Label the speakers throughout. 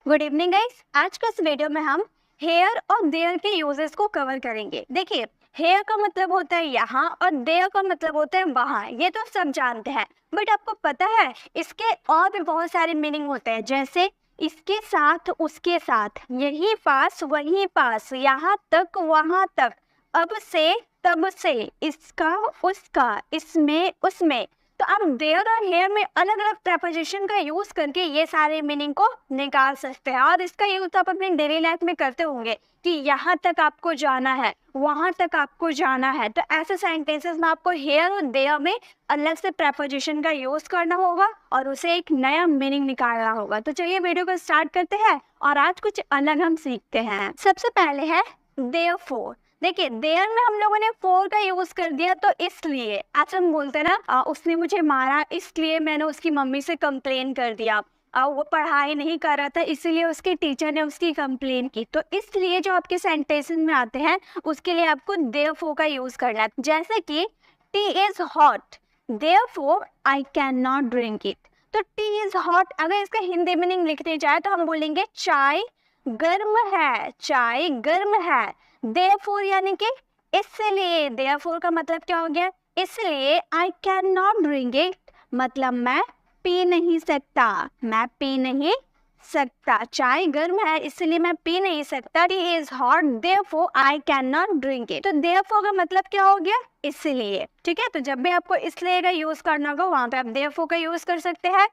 Speaker 1: Good evening guys. आज के इस वीडियो में हम हेयर और देयर के यूजेस को कवर करेंगे। देखिए, हेयर का मतलब होता है यहाँ और देयर का मतलब होता है वहाँ। ये तो सब जानते हैं, बट आपको पता है इसके और भी बहुत सारे मीनिंग होते हैं, जैसे इसके साथ, उसके साथ, यही पास, वहीं पास, यहाँ तक, वहाँ तक, अब से, तब से, इसका, उसका, इसमें, उसमें। तो आप देयर और हेयर में अलग अलग प्रेपोजिशन का यूज करके ये सारे मीनिंग को निकाल सकते हैं, और इसका यूज आप अपनी डेली लाइफ में करते होंगे कि यहाँ तक आपको जाना है, वहां तक आपको जाना है। तो ऐसे सेंटेंसेस में आपको हेयर और देयर में अलग से प्रेपोजिशन का यूज करना होगा और उसे एक नया मीनिंग निकालना होगा। तो चलिए वीडियो को स्टार्ट करते हैं और आज कुछ अलग हम सीखते हैं। सबसे पहले है देयरफॉर। देखिए, देयर में हम लोगों ने फोर का यूज कर दिया, तो इसलिए आज हम बोलते हैं ना, उसने मुझे मारा इसलिए मैंने उसकी मम्मी से कंप्लेन कर दिया। वो पढ़ाई नहीं कर रहा था इसलिए उसके टीचर ने उसकी कंप्लेन की। तो इसलिए जो आपके सेंटेंसेस में आते हैं उसके लिए आपको देयरफॉर का यूज करना है। जैसे कि T is hot, therefore I can not drink it. तो टी इज हॉट, अगर इसका हिंदी मीनिंग लिखने जाए तो हम बोलेंगे चाय गर्म है, चाय गर्म है। देयरफॉर यानी कि इसलिए, देयरफॉर का मतलब क्या हो गया, इसलिए। I can not drink it मतलब मैं पी नहीं सकता, मैं पी नहीं सकता। चाय गर्म है इसलिए मैं पी नहीं सकता। T is hot therefore I can not drink it. तो देयरफॉर का मतलब क्या हो गया, इसलिए। ठीक है, तो जब भी आपको इसलिए का यूज करना होगा वहां पे आप देयरफॉर का यूज कर सकते हैं।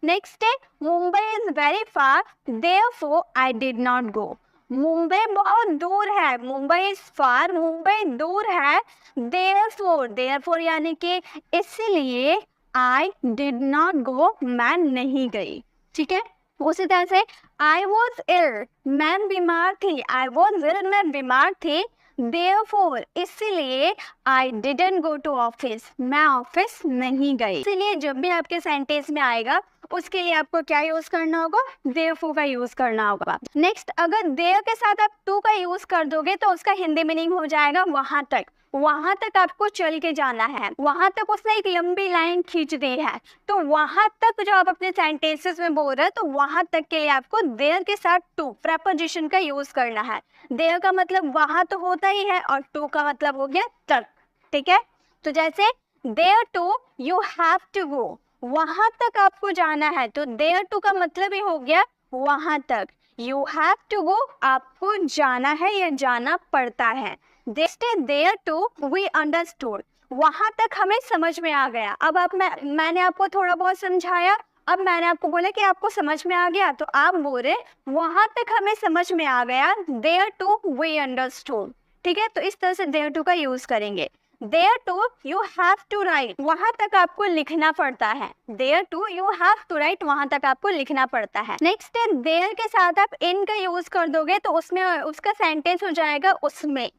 Speaker 1: नेक्स्ट है Mumbai is very far therefore I did not गो। मुंबई बहुत दूर है, मुंबई इज फार, मुंबई दूर है। देयरफॉर, देयरफॉर यानी कि इसलिए आई डिड नॉट गो, मैं नहीं गई। ठीक है, उसी तरह से आई वॉज इल, मैं बीमार थी, आई वॉज इल, मैं बीमार थी। देयरफॉर इसलिए I didn't go to office, मैं ऑफिस नहीं गई। इसलिए जब भी आपके सेंटेंस में आएगा उसके लिए आपको क्या यूज करना होगा, देयरफॉर का यूज करना होगा। नेक्स्ट, अगर देयर के साथ आप टू का यूज कर दोगे तो उसका हिंदी मीनिंग हो जाएगा वहां तक। वहां तक आपको चल के जाना है, वहां तक उसने एक लंबी लाइन खींच दी है, तो वहां तक जो आप अपने सेंटेंसेस में बोल रहे हैं तो वहां तक के लिए आपको देयर के साथ टू प्रेपोजिशन का यूज करना है। देयर का मतलब वहां तो होता ही है और टू का मतलब हो गया तक। ठीक है, तो जैसे thereto you have to go, वहां तक आपको जाना है, तो देयर टू का मतलब ही हो गया वहां तक। यू हैव टू गो, आपको जाना है या जाना पड़ता है। देयर टू वी अंडरस्टूड, वहां तक हमें समझ में आ गया। अब आप मैंने आपको थोड़ा बहुत समझाया, अब मैंने आपको बोला कि आपको समझ में आ गया, तो आप बोले वहां तक हमें समझ में आ गया, देयर टू वी अंडरस्टूड। ठीक है, तो इस तरह से देयर टू का यूज करेंगे। Thereto you have to write, वहां तक आपको लिखना पड़ता है। Thereto you have to write, वहां तक आपको लिखना पड़ता है। नेक्स्ट है देयर के साथ आप इन का यूज कर दोगे तो उसमें उसका सेंटेंस हो जाएगा उसमें।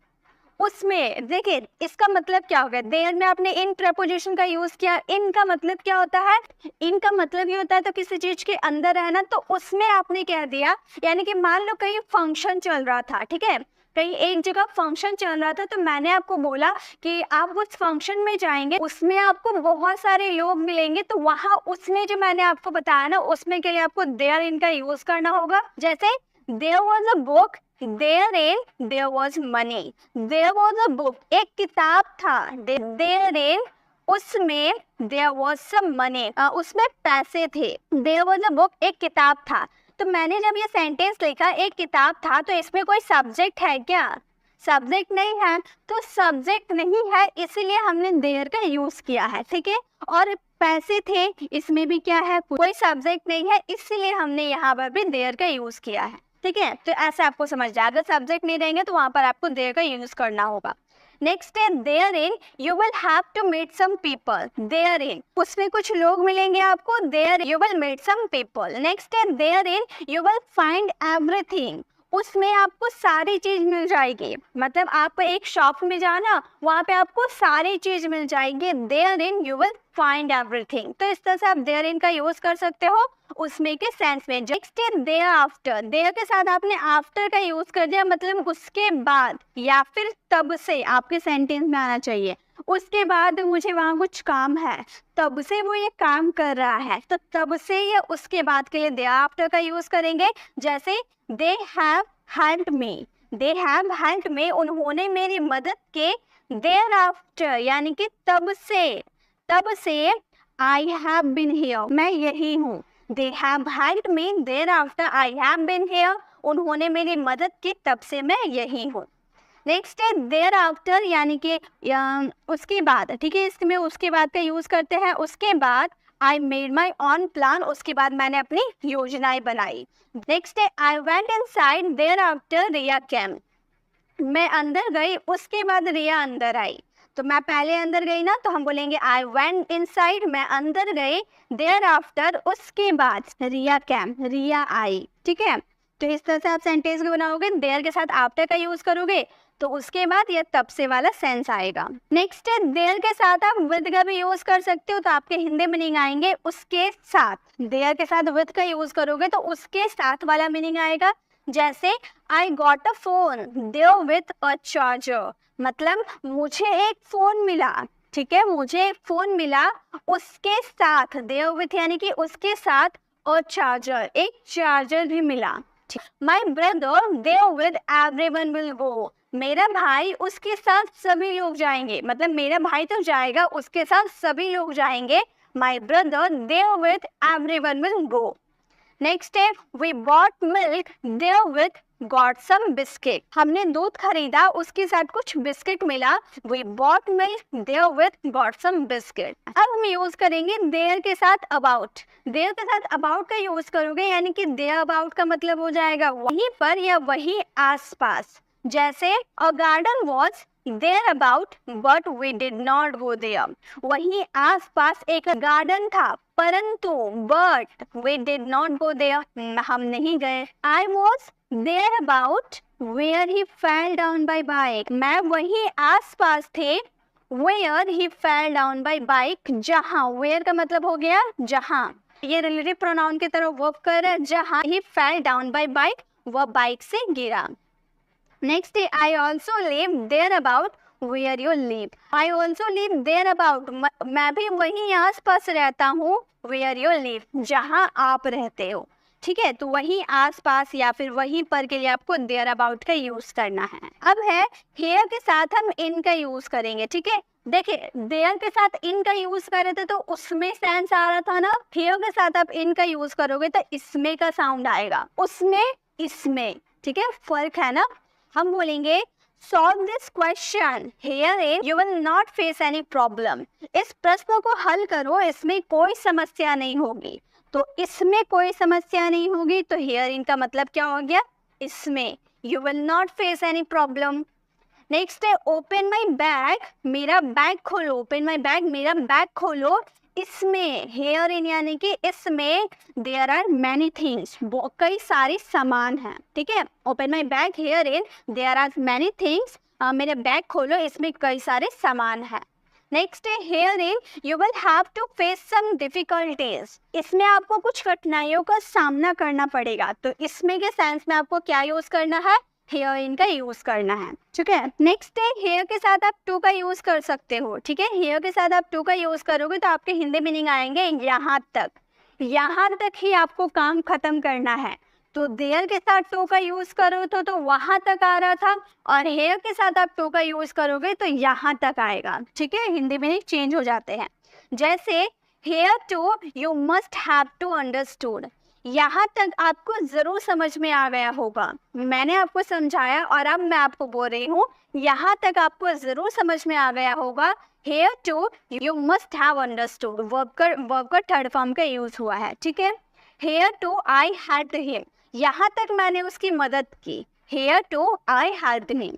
Speaker 1: उसमें देखिए इसका मतलब क्या हो गया, देयर में आपने इन प्रपोजिशन का यूज किया। इन का मतलब क्या होता है, इन का मतलब ये होता है तो किसी चीज के अंदर है ना, तो उसमें आपने कह दिया। यानी कि मान लो कहीं फंक्शन चल रहा था, ठीक है, कहीं एक जगह फंक्शन चल रहा था, तो मैंने आपको बोला कि आप उस फंक्शन में जाएंगे, उसमें आपको बहुत सारे लोग मिलेंगे, तो वहां उसमें जो मैंने आपको बताया ना, उसमें के लिए आपको देयर इन का यूज करना होगा। जैसे there was a book, there was money. There was a book, एक किताब था, देयर उसमें देयर वॉज सम मनी, उसमें पैसे थे। देयर वॉज अ बुक, एक किताब था। तो मैंने जब ये सेंटेंस लिखा एक किताब था, तो इसमें कोई सब्जेक्ट है क्या, सब्जेक्ट नहीं है, तो सब्जेक्ट नहीं है इसलिए हमने देयर का यूज किया है। ठीक है, और पैसे थे, इसमें भी क्या है, कोई सब्जेक्ट नहीं है इसलिए हमने यहाँ पर भी देयर का यूज किया है। ठीक है, तो ऐसे आपको समझ जाए, अगर सब्जेक्ट नहीं रहेंगे तो वहां पर आपको देयर का यूज करना होगा। नेक्स्ट है there in you will have to meet some people. There in, उसमें कुछ लोग मिलेंगे आपको, there you will meet some people. Next है there in you will find everything, उसमें आपको सारी चीज मिल जाएगी। मतलब आप एक शॉप में जाना, वहां पे आपको सारी चीज मिल जाएगी। There in you will find everything, तो इस तरह से आप देयर इन का यूज कर सकते हो उसमें के सेंस में। नेक्स्ट है देयर आफ्टर, देयर के साथ आपने आफ्टर का यूज कर दिया, मतलब उसके बाद या फिर तब से आपके सेंटेंस में आना चाहिए। उसके बाद मुझे वहाँ कुछ काम है, तब से वो ये काम कर रहा है, तो तब से या उसके बाद के लिए दे आफ्टर का यूज करेंगे। जैसे दे have helped me, they have helped मी, उन्होंने मेरी मदद की। देयर आफ्टर यानी कि तब से आई हैव बीन हियर, मैं यही हूँ। They have helped me, thereafter I have been here, उन्होंने मेरी मदद की तब से मैं यही हूँ। नेक्स्ट है देयर आफ्टर यानी कि उसके बाद, ठीक है, इसमें उसके बाद का यूज करते हैं। उसके बाद I made my own plan, उसके बाद मैंने अपनी योजनाएं बनाई। नेक्स्ट है I went inside, there after Riya came, मैं अंदर गई उसके बाद रिया अंदर आई। तो मैं पहले अंदर गई ना, तो हम बोलेंगे आई वेंट इनसाइड, मैं अंदर गई। देयर आफ्टर उसके बाद रिया केम, रिया आई। ठीक है, तो इस तरह से आप सेंटेंस को बनाओगे। देयर के साथ आफ्टर का यूज करोगे तो उसके बाद ये तब से वाला सेंस आएगा। नेक्स्ट है देयर के साथ आप विद का भी यूज कर सकते हो, तो आपके हिंदी मीनिंग आएंगे उसके साथ। देयर के साथ विद का यूज करोगे तो उसके साथ वाला मीनिंग आएगा। जैसे I got a phone therewith a charger, मतलब मुझे एक फोन मिला। ठीक है, मुझे एक फोन मिला उसके साथ, देयर विद यानी कि उसके साथ, और चार्जर, एक चार्जर भी मिला। My brother there with everyone will go, मेरा भाई उसके साथ सभी लोग जाएंगे, मतलब मेरा भाई तो जाएगा, उसके साथ सभी लोग जाएंगे। My brother there with everyone will go. Next है we bought milk there with got some biscuit, हमने दूध खरीदा उसके साथ कुछ बिस्किट मिला। We bought milk there with got some biscuit. अब हम यूज करेंगे देयर के साथ अबाउट। देयर के साथ अबाउट का यूज करोगे यानी कि देयर अबाउट का मतलब हो जाएगा वहीं पर या वहीं आसपास। जैसे a garden was there about but we did not go there, वहीं आसपास एक गार्डन था परंतु but we did not go there, हम नहीं गए। I was there about where he fell down by bike, मैं वहीं आसपास थे where he fell down by bike, जहाँ, वेयर का मतलब हो गया जहाँ, ये रिलेटिव प्रोनाउन की तरह वर्क कर रहा है। जहाँ he fell down by bike, वह बाइक से गिरा। नेक्स्ट है I also live there about where you live, I also live thereabout, मैं भी वहीं आस पास रहता हूँ, वेयर यू लिव, जहाँ आप रहते हो। ठीक है, तो वहीं आस पास या फिर वहीं पर के लिए आपको देयर अबाउट का यूज करना है। अब है हेयर के साथ हम इन का यूज करेंगे। ठीक है, देखिए देयर के साथ इन का यूज कर रहे थे तो उसमें सेंस आ रहा था ना, हेयर के साथ आप इन का यूज करोगे तो इसमें का साउंड आएगा, उसमें इसमें। ठीक है, फर्क है ना। हम बोलेंगे solve this question here in you will not face any problem, इस प्रश्न को हल करो, इसमें कोई समस्या नहीं होगी। तो इसमें कोई समस्या नहीं होगी, तो हियर इन का मतलब क्या हो गया, इसमें। You will not face any problem. Next है ओपन माई बैग, मेरा बैग खोलो, ओपन माई बैग, मेरा बैग खोलो। इसमें हेयर इन यानी कि इसमें देयर आर मैनी थिंग्स, कई सारे सामान हैं। ठीक है, open my bag herein there are many things, मेरे बैग खोलो, इसमें कई सारे सामान हैं। नेक्स्ट है herein you will have to face some difficulties, इसमें आपको कुछ कठिनाइयों का सामना करना पड़ेगा। तो इसमें के सेंस में आपको क्या यूज करना है, हेयर इन का यूज करना है। ठीक है, नेक्स्ट है हेयर के साथ आप टू का यूज कर सकते हो। ठीक है, हेयर के साथ आप टू का यूज करोगे तो आपके हिंदी मीनिंग आएंगे यहाँ तक, यहाँ तक ही आपको काम खत्म करना है। तो देयर के साथ टू का यूज करो तो वहां तक आ रहा था, और हेयर के साथ आप टू का यूज करोगे तो यहाँ तक आएगा। ठीक है, हिंदी मीनिंग चेंज हो जाते हैं। जैसे hereto you must have to understood, यहाँ तक आपको जरूर समझ में आ गया होगा। मैंने आपको समझाया और अब मैं आपको बोल रही हूँ, यहाँ तक आपको जरूर समझ में आ गया होगा। Hereto you must have understood, verb का थर्ड फॉर्म का यूज हुआ है। ठीक है, hereto I helped him, यहाँ तक मैंने उसकी मदद की। Hereto I helped him.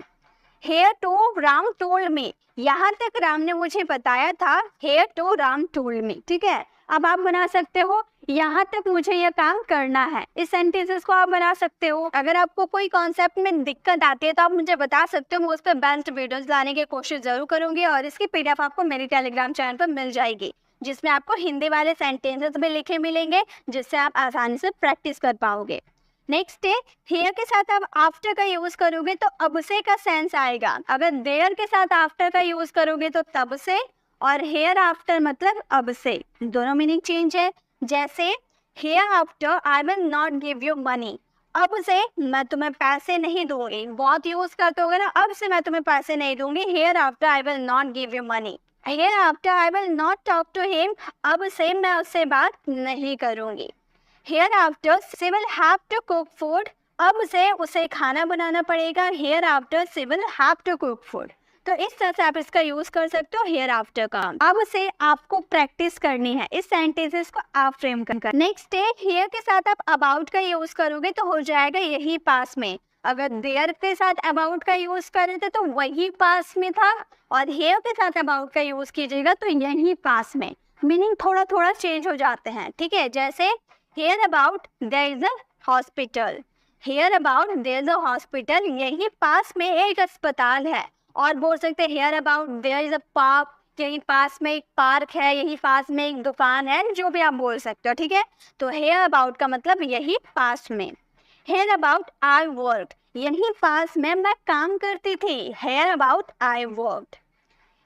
Speaker 1: Hereto Ram told me, यहाँ तक राम ने मुझे बताया था। Hereto Ram told me. ठीक है, अब आप बना सकते हो यहाँ तक मुझे यह काम करना है, इस सेंटेंसेस को आप बना सकते हो। अगर आपको कोई कॉन्सेप्ट में दिक्कत आती है तो आप मुझे बता सकते हो, मैं उस पर बेस्ट वीडियोस लाने की कोशिश जरूर करूंगी, और इसकी पीडीएफ आपको मेरे टेलीग्राम चैनल पर मिल जाएगी, जिसमें आपको हिंदी वाले सेंटेंसेस भी लिखे मिलेंगे, जिससे आप आसानी से प्रैक्टिस कर पाओगे। नेक्स्ट है हेयर के साथ आप आफ्टर का यूज करोगे तो अब से का सेंस आएगा। अगर देयर के साथ आफ्टर का यूज करोगे तो तब से, और हेयर आफ्टर मतलब अब से, दोनों मीनिंग चेंज है। जैसे hereafter I will not give you money, अब से मैं तुम्हें पैसे नहीं दूंगी, बहुत यूज करते होगे ना, अब से मैं तुम्हें पैसे नहीं दूंगी। Hereafter I will not give you money. Hereafter I will not talk to him, अब से मैं उससे बात नहीं करूंगी। Hereafter she will have to cook food, अब से उसे खाना बनाना पड़ेगा। Hereafter she will have to cook food. तो इस तरह से आप इसका यूज कर सकते हो हेयर आफ्टर का। अब से आपको प्रैक्टिस करनी है, इस सेंटेंसेस को आप फ्रेम कर। नेक्स्ट है हेयर के साथ आप अबाउट का यूज करोगे तो हो जाएगा यही पास में। अगर देयर के साथ अबाउट का यूज कर रहे थे तो वही पास में था, और हेयर के साथ अबाउट का यूज कीजिएगा तो यही पास में। मीनिंग थोड़ा थोड़ा चेंज हो जाते हैं, ठीक है। जैसे hereabout there is a hospital, hereabout there is a hospital, यही पास में एक अस्पताल है। और बोल सकते हैं hereabout there is a park, यही पास में एक पार्क है, यही पास में एक दुकान है, जो भी आप बोल सकते हो, ठीक है। तो हेयर अबाउट का मतलब यही पास में। हेयर अबाउट आई वर्क, यही पास में मैं काम करती थी। Hereabout I worked.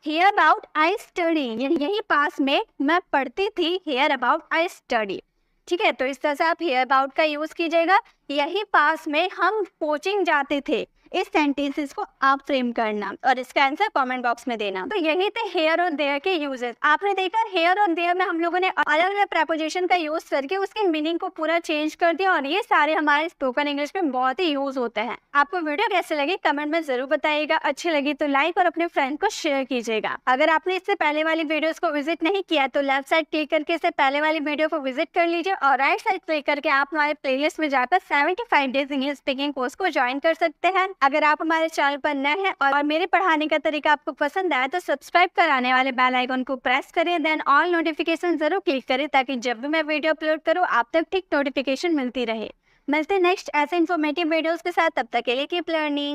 Speaker 1: Hereabout I study, यही पास में मैं पढ़ती थी। हेयर अबाउट आई स्टडी, ठीक है। तो इस तरह से आप हेयर अबाउट का यूज कीजिएगा। यही पास में हम कोचिंग जाते थे, इस सेंटेंसेस को आप फ्रेम करना और इसका आंसर कमेंट बॉक्स में देना। तो यही थे हेयर और देयर के यूजेस। आपने देखा हेयर और देयर में हम लोगों ने अलग अलग प्रेपोजिशन का यूज करके उसके मीनिंग को पूरा चेंज कर दिया, और ये सारे हमारे स्पोकन इंग्लिश में बहुत ही यूज होते हैं। आपको वीडियो कैसे लगी कमेंट में जरूर बताइएगा। अच्छी लगी तो लाइक और अपने फ्रेंड को शेयर कीजिएगा। अगर आपने इससे पहले वाली वीडियोस को विजिट नहीं किया तो लेफ्ट साइड क्लिक करके इससे पहले वाली वीडियो को विजिट कर लीजिए, और राइट साइड क्लिक करके आप हमारे प्लेलिस्ट में जाकर 75 डेज इंग्लिश स्पीकिंग कोर्स को ज्वाइन कर सकते हैं। अगर आप हमारे चैनल पर नए हैं और मेरे पढ़ाने का तरीका आपको पसंद आए तो सब्सक्राइब कराने वाले बेल आइकन को प्रेस करें, देन ऑल नोटिफिकेशन जरूर क्लिक करें, ताकि जब भी मैं वीडियो अपलोड करूं आप तक ठीक नोटिफिकेशन मिलती रहे। मिलते हैं नेक्स्ट ऐसे इन्फॉर्मेटिव वीडियोस के साथ, तब तक के लिए कीप लर्निंग।